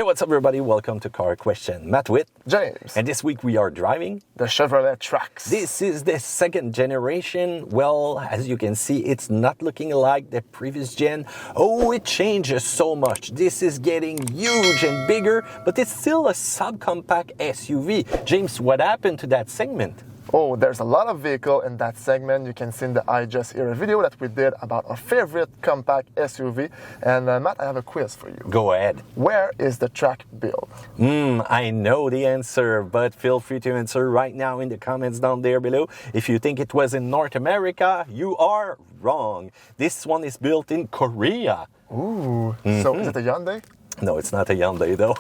what's up everybody? Welcome to Car Question. Matt with James. And this week we are driving the Chevrolet Trax. This is the second generation. Well, as you can see, it's not looking like the previous gen. Oh, it changes so much. This is getting huge and bigger, but it's still a subcompact SUV. James, what happened to that segment? Oh, there's a lot of vehicle in that segment. You can see in the I Just Era video that we did about our favorite compact SUV. And Matt, I have a quiz for you. Go ahead. Where is the Trax built? I know the answer, but feel free to answer right now in the comments down there below. If you think it was in North America, you are wrong. This one is built in Korea. Ooh, so is it a Hyundai? No, it's not a Hyundai though.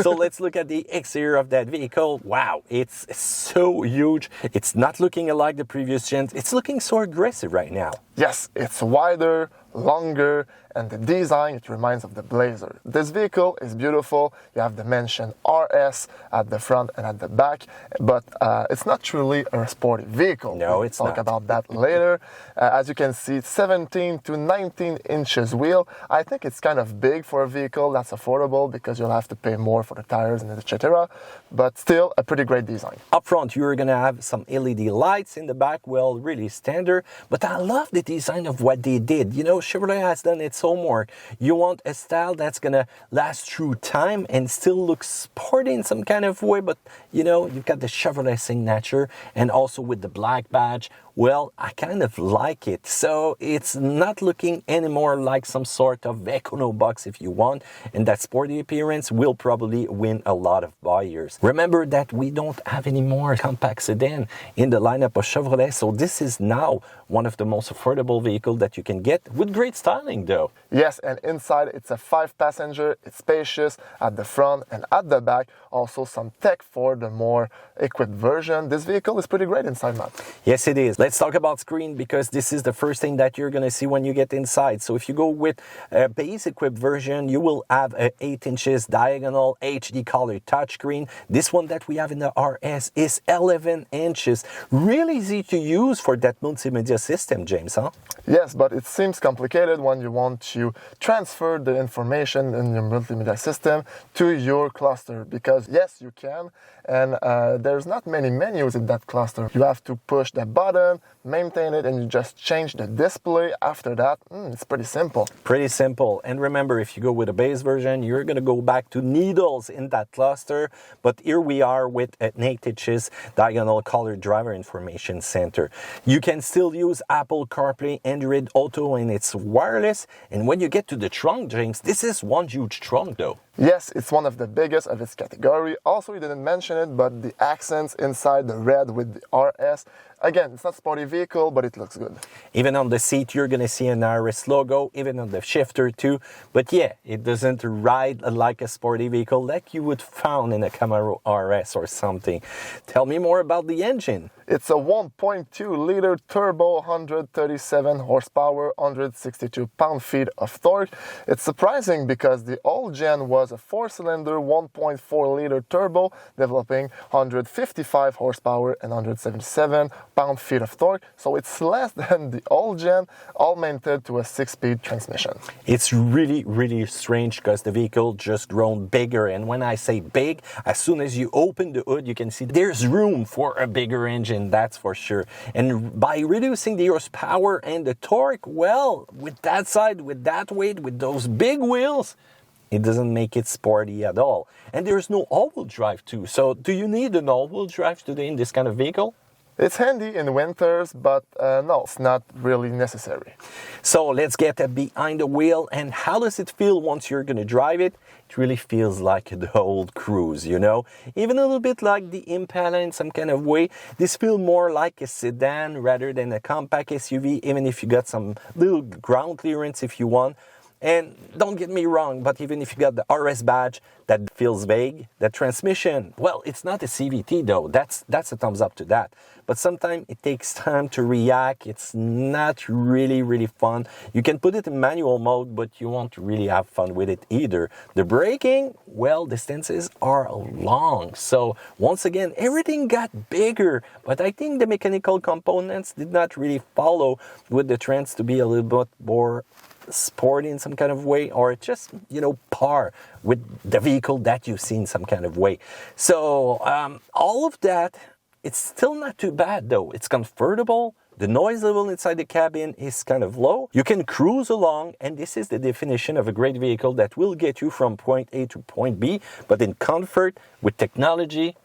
So let's look at the exterior of that vehicle. Wow, it's so huge. It's not looking like the previous gens. It's looking so aggressive right now. Yes, it's wider, longer, and the design, it reminds of the Blazer. This vehicle is beautiful. You have the mentioned RS at the front and at the back, but it's not truly a sporty vehicle. No, it's not. We'll talk about that later. As you can see, 17 to 19 inches wheel. I think it's kind of big for a vehicle that's affordable because you'll have to pay more for the tires and etc. But still a pretty great design. Up front, you're gonna have some LED lights in the back. Well, really standard, but I love the design of what they did. You know, Chevrolet has done its homework. You want a style that's gonna last through time and still look sporty in some kind of way, but you know, you've got the Chevrolet signature and also with the black badge. Well, I kind of like it. So it's not looking anymore like some sort of Econo box if you want, and that sporty appearance will probably win a lot of buyers. Remember that we don't have any more compact sedan in the lineup of Chevrolet, so this is now one of the most affordable vehicles that you can get with great styling though. Yes, and inside it's a 5-passenger, it's spacious at the front and at the back. Also some tech for the more equipped version. This vehicle is pretty great inside, Matt. Yes, it is. Let's talk about screen because this is the first thing that you're going to see when you get inside. So if you go with a base equipped version, you will have a 8 inches diagonal HD color touchscreen. This one that we have in the RS is 11 inches. Really easy to use for that multimedia system, James, huh? Yes, but it seems complicated when you want to transfer the information in your multimedia system to your cluster because yes, you can, and there's not many menus in that cluster. You have to push the button, maintain it, and you just change the display after that. It's pretty simple. Pretty simple. And remember, if you go with a base version, you're going to go back to needles in that cluster. But here we are with an 8 inches diagonal color driver information center. You can still use Apple CarPlay, Android Auto, and it's wireless. And when you get to the trunk, James, this is one huge trunk though. Yes, it's one of the biggest of its category. Also, you didn't mention it, but the accents inside the red with the RS. Again, it's not a sporty vehicle, but it looks good. Even on the seat, you're going to see an RS logo, even on the shifter too. But yeah, it doesn't ride like a sporty vehicle like you would found in a Camaro RS or something. Tell me more about the engine. It's a 1.2-liter turbo, 137 horsepower, 162 pound-feet of torque. It's surprising because the old gen was a 4-cylinder, 1.4-liter turbo, developing 155 horsepower and 177 pound-feet of torque. So it's less than the old gen, all maintained to a 6-speed transmission. It's really, really strange because the vehicle just grown bigger. And when I say big, as soon as you open the hood, you can see there's room for a bigger engine. That's for sure. And by reducing the horsepower and the torque, well, with that side, with that weight, with those big wheels, it doesn't make it sporty at all. And there's no all-wheel drive too. So do you need an all-wheel drive today in this kind of vehicle? It's handy in winters, but no, it's not really necessary. So let's get behind the wheel. And how does it feel once you're going to drive it? It really feels like the old Cruise, you know? Even a little bit like the Impala in some kind of way. This feels more like a sedan rather than a compact SUV, even if you got some little ground clearance if you want. And don't get me wrong, but even if you got the RS badge, that feels vague. The transmission, well, it's not a CVT though. That's a thumbs up to that. But sometimes it takes time to react. It's not really fun. You can put it in manual mode, but you won't really have fun with it either. The braking, well, distances are long. So once again, everything got bigger, but I think the mechanical components did not really follow with the trends to be a little bit more sporty in some kind of way, or just, par with the vehicle that you see in some kind of way. So all of that, it's still not too bad though. It's comfortable. The noise level inside the cabin is kind of low. You can cruise along, and this is the definition of a great vehicle that will get you from point A to point B, but in comfort, with technology,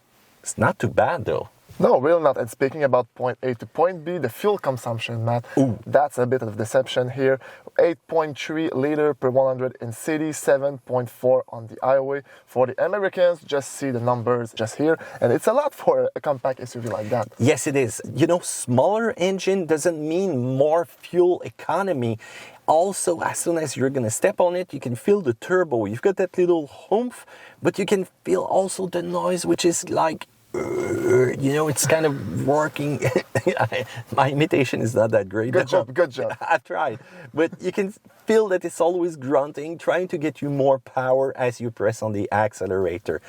it's not too bad though. No, really not. And speaking about point A to point B, the fuel consumption, Matt, that's a bit of deception here. 8.3 liter per 100 in city, 7.4 on the highway. For the Americans, just see the numbers just here. And it's a lot for a compact SUV like that. Yes, it is. Smaller engine doesn't mean more fuel economy. Also, as soon as you're going to step on it, you can feel the turbo. You've got that little oomph, but you can feel also the noise, which is like, it's kind of working. My imitation is not that great. Good job. I tried. But you can feel that it's always grunting, trying to get you more power as you press on the accelerator.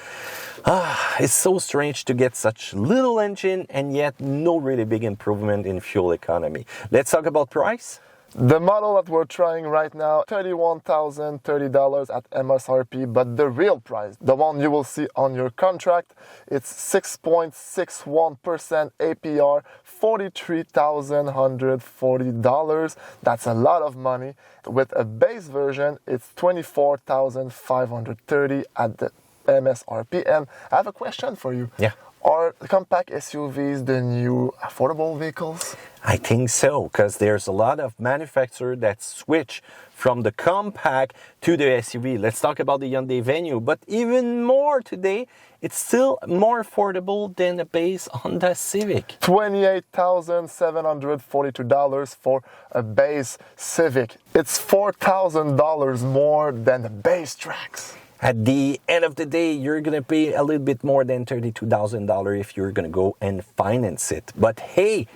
It's so strange to get such little engine and yet no really big improvement in fuel economy. Let's talk about price. The model that we're trying right now, $31,030 at MSRP, but the real price, the one you will see on your contract, it's 6.61% APR, $43,140. That's a lot of money. With a base version, it's $24,530 at the MSRP. And I have a question for you. Yeah. Are compact SUVs the new affordable vehicles? I think so, because there's a lot of manufacturers that switch from the compact to the SUV. Let's talk about the Hyundai Venue, but even more today, it's still more affordable than a base Honda Civic. $28,742 for a base Civic. It's $4,000 more than the base Trax. At the end of the day, you're going to pay a little bit more than $32,000 if you're going to go and finance it. But hey,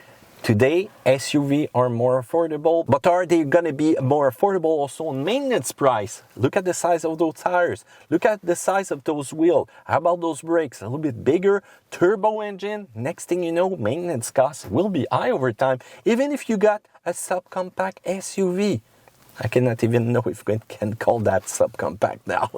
today SUVs are more affordable, but are they going to be more affordable also on maintenance price? Look at the size of those tires. Look at the size of those wheels. How about those brakes? A little bit bigger, turbo engine. Next thing you know, maintenance costs will be high over time, even if you got a subcompact SUV. I cannot even know if we can call that subcompact now.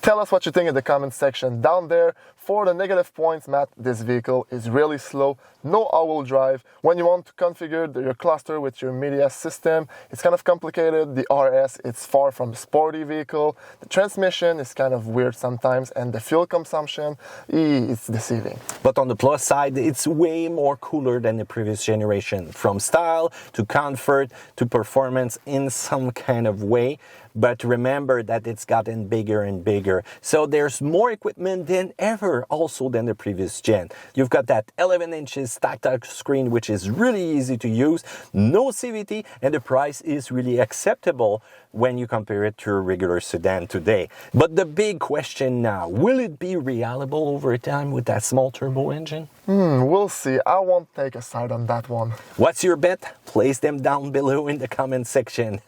Tell us what you think in the comment section down there. For the negative points, Matt, this vehicle is really slow, no all-wheel drive. When you want to configure your cluster with your media system, it's kind of complicated. The RS, it's far from a sporty vehicle. The transmission is kind of weird sometimes, and the fuel consumption, it's deceiving. But on the plus side, it's way more cooler than the previous generation, from style to comfort to performance in some kind of way. But remember that it's gotten bigger and bigger. So there's more equipment than ever, also than the previous gen. You've got that 11 inches tactile screen, which is really easy to use, no CVT, and the price is really acceptable when you compare it to a regular sedan today. But the big question now, will it be reliable over time with that small turbo engine? We'll see. I won't take a side on that one. What's your bet? Place them down below in the comment section.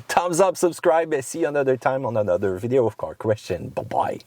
Thumbs up, subscribe, and see you another time on another video of Car Question. Bye-bye.